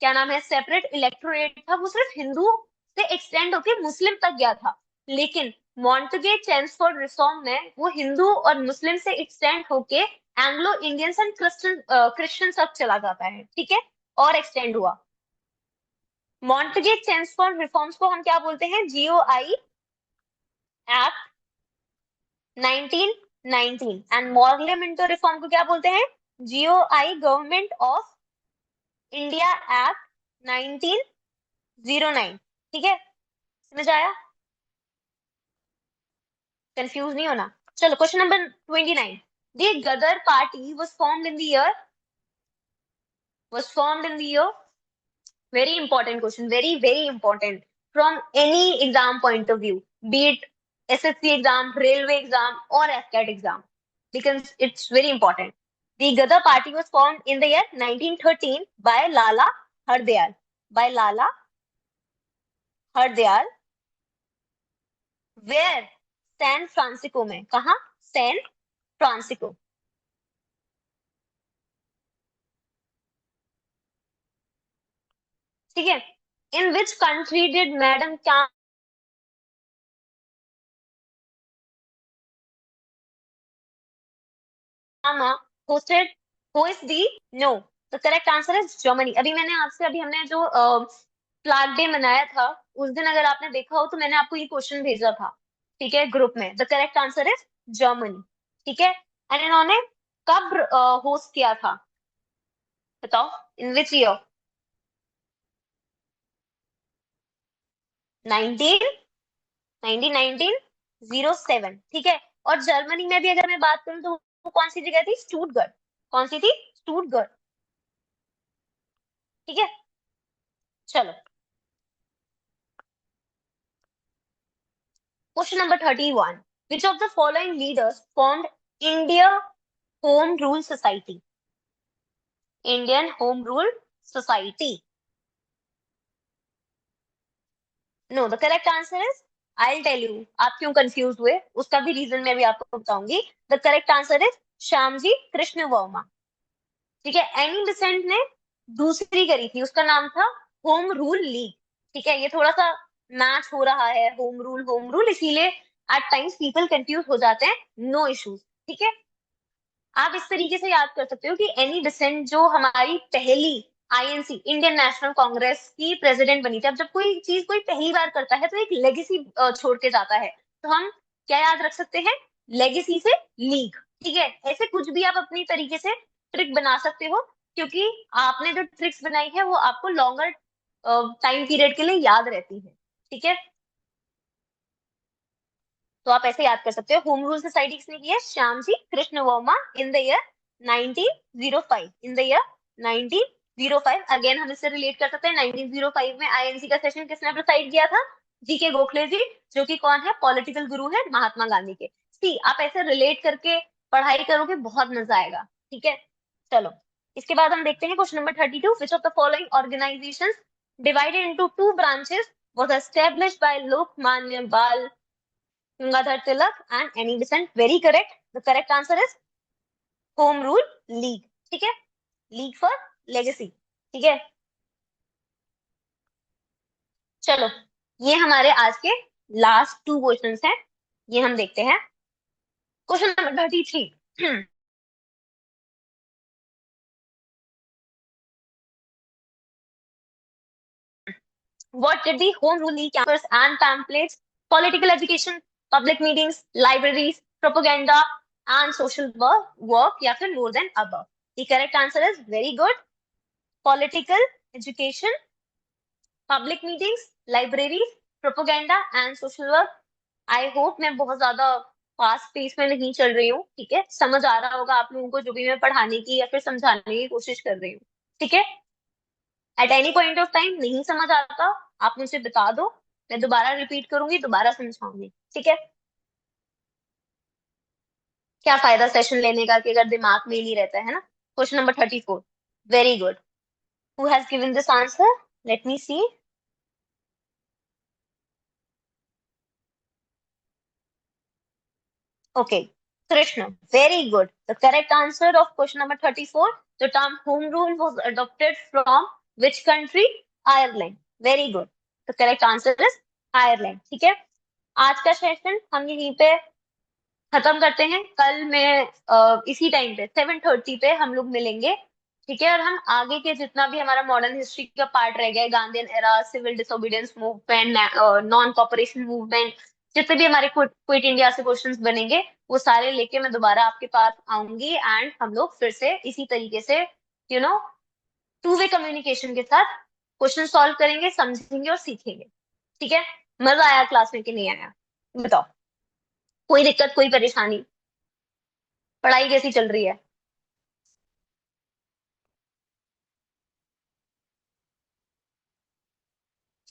क्या नाम है सेपरेट इलेक्टोरेट था, वो सिर्फ हिंदू से एक्सटेंड होके मुस्लिम तक गया था। लेकिन मॉन्टगे चेम्सफोर्ड रिफॉर्म में वो हिंदू और मुस्लिम से एक्सटेंड होके एंग्लो इंडियंस एंड क्रिश्चियन तक चला जाता है, ठीक है, और एक्सटेंड हुआ। मॉन्टगे चेम्सफोर्ड रिफॉर्म्स को हम क्या बोलते हैं, GOI act 1919, and Morley Minto reform को क्या बोलते हैं, GOI government of India act 1909, ठीक है। समझ आया, कंफ्यूज नहीं होना। चलो question number 29, the Ghadar party was formed in the year, very important question, very very important from any exam point of view, be it SSC exam, railway exam or ASCAT exam, because it's very important. The Gadar party was formed in the year 1913 by Lala Hardayal, by Lala Hardayal, where, San Francisco में, कहा, सैन फ्रांसिस्को, ठीक है। In which country did madam Obama hosted host the no, the correct answer is Germany। अभी मैंने आपसे, अभी हमने जो फ्लैग डे मनाया था उस दिन अगर आपने देखा हो तो मैंने आपको ये क्वेश्चन भेजा था, ठीक है, ग्रुप में। The correct answer is Germany, ठीक है। एंड इन्होंने कब होस्ट किया था, बताओ, इन विच ईयर, 19 1907, ठीक है। और जर्मनी में भी अगर मैं बात करूं तो वो कौन सी जगह थी, स्टूटगर्ट, कौन सी थी, स्टूटगर्ट, ठीक है। चलो question number 31, which of the following leaders formed India Home Rule Society? Indian Home Rule Society. No, the correct answer is, I'll tell you, आप क्यों कंफ्यूज हुए उसका भी रीजन मैं भी आपको बताऊंगी। The correct answer is Shyamji Krishna Verma, ठीक है। एनी बेसेंट ने दूसरी करी थी, उसका नाम था होम रूल लीग, ठीक है। ये थोड़ा सा मैच हो रहा है, होम रूल, इसीलिए एट टाइम्स पीपल कंफ्यूज हो जाते हैं, नो इश्यूज, ठीक है। आप इस तरीके से याद कर सकते हो कि एनी डिसेंट जो हमारी पहली आईएनसी, इंडियन नेशनल कांग्रेस की प्रेसिडेंट बनी थी। अब जब कोई चीज कोई पहली बार करता है तो एक लेगेसी छोड़ के जाता है, तो हम क्या याद रख सकते हैं, लेगेसी से लीग, ठीक है। ऐसे कुछ भी आप अपनी तरीके से ट्रिक बना सकते हो, क्योंकि आपने जो ट्रिक्स बनाई है वो आपको लॉन्गर टाइम पीरियड के लिए याद रहती है, ठीक है। तो आप ऐसे याद कर सकते हो। होम रूल सोसाइटी किसने की है, Shyam ji Krishna Varma, in the year 1905, in the year 1905। Again हम इससे रिलेट कर सकते हैं, 1905 में आईएनसी का सेशन किसने प्रिसाइड किया था, जी के गोखले जी, जो कि कौन है, पॉलिटिकल गुरु है महात्मा गांधी के। सी आप ऐसे रिलेट करके पढ़ाई करोगे, बहुत मजा आएगा, ठीक है। चलो इसके बाद हम देखते हैं question number 32, which of the following organisations divided into two branches was established by Lokmanya Bal Gangadhar Tilak and Annie Besant? Very correct. The correct answer is Home Rule League. ठीक है, लीग फॉर लेगेसी, ठीक है। चलो ये हमारे आज के लास्ट 2 क्वेश्चंस हैं, ये हम देखते हैं। Question number 33। What did the Home Rule League campus and pamphlets, political education, public meetings, libraries, propaganda, and social work या फिर more than above? The correct answer is very good. Political education, public meetings, libraries, propaganda, and social work. I hope मैं बहुत ज्यादा फास्ट पेस में नहीं चल रही हूँ, ठीक है? समझ आ रहा होगा आप लोगों को जो भी मैं पढ़ाने की या फिर समझाने की कोशिश कर रही हूँ, ठीक है? At any point of time नहीं समझ आता, आप मुझे बता दो, मैं दोबारा रिपीट करूंगी, दोबारा समझाऊंगी, ठीक है? क्या फायदा सेशन लेने का कि अगर दिमाग में ही नहीं रहता है ना? Question number 34। Very good. Who has given this answer? Let me see. Okay, Krishna, very good. The correct answer of question number 34, the term home rule was adopted from which country? Ireland. Very good. The correct answer is Ireland. ठीक है? आज का सेशन हम यहीं पे खत्म करते हैं। कल मैं इसी टाइम पे 7:30 पे हम लोग मिलेंगे, ठीक है? और हम आगे के जितना भी हमारा मॉडर्न हिस्ट्री का पार्ट रह गया है, Gandhian era, civil disobedience movement, non cooperation movement, जितने भी हमारे क्विट इंडिया से क्वेश्चंस बनेंगे, वो सारे लेके मैं दोबारा आपके पास आऊंगी एंड हम लोग फिर से इसी तरीके से you know two way communication के साथ क्वेश्चन सॉल्व करेंगे, समझेंगे और सीखेंगे, ठीक है? मजा आया क्लास में कि नहीं आया? बताओ। कोई दिक्कत, कोई परेशानी? पढ़ाई कैसी चल रही है?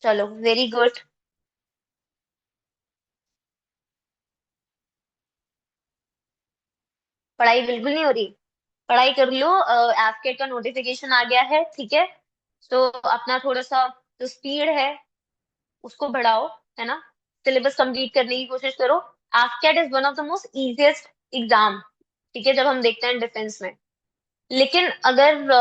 चलो, वेरी गुड। पढ़ाई बिल्कुल नहीं हो रही? पढ़ाई कर लो। एफकेट का नोटिफिकेशन आ गया है, ठीक है? तो अपना थोड़ा सा जो स्पीड है उसको बढ़ाओ, है ना? सिलेबस कंप्लीट करने की कोशिश करो। AFCAT is one of the most easiest exam, ठीक है, जब हम देखते हैं डिफेंस में। लेकिन अगर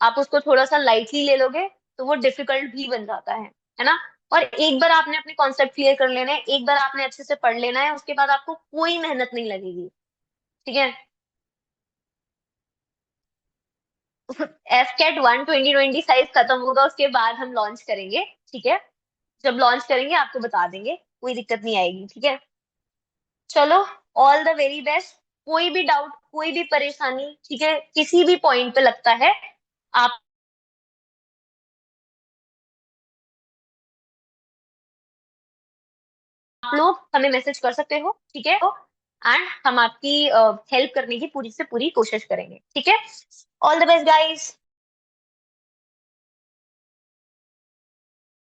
आप उसको थोड़ा सा लाइटली ले लोगे तो वो डिफिकल्ट भी बन जाता है ना? और एक बार आपने अपने कॉन्सेप्ट क्लियर कर लेने हैं, एक बार आपने अच्छे से पढ़ लेना है, उसके बाद आपको कोई मेहनत नहीं लगेगी, ठीक है? एफ कैट 1 2025 खत्म होगा, उसके बाद हम लॉन्च करेंगे, ठीक है? जब लॉन्च करेंगे आपको बता देंगे, कोई दिक्कत नहीं आएगी, ठीक है? चलो, ऑल द वेरी बेस्ट। कोई भी डाउट, कोई भी परेशानी, ठीक है, किसी भी पॉइंट पे लगता है, आप लोग हमें मैसेज कर सकते हो, ठीक है? एंड हम आपकी हेल्प करने की पूरी से पूरी कोशिश करेंगे, ठीक है? All the best guys.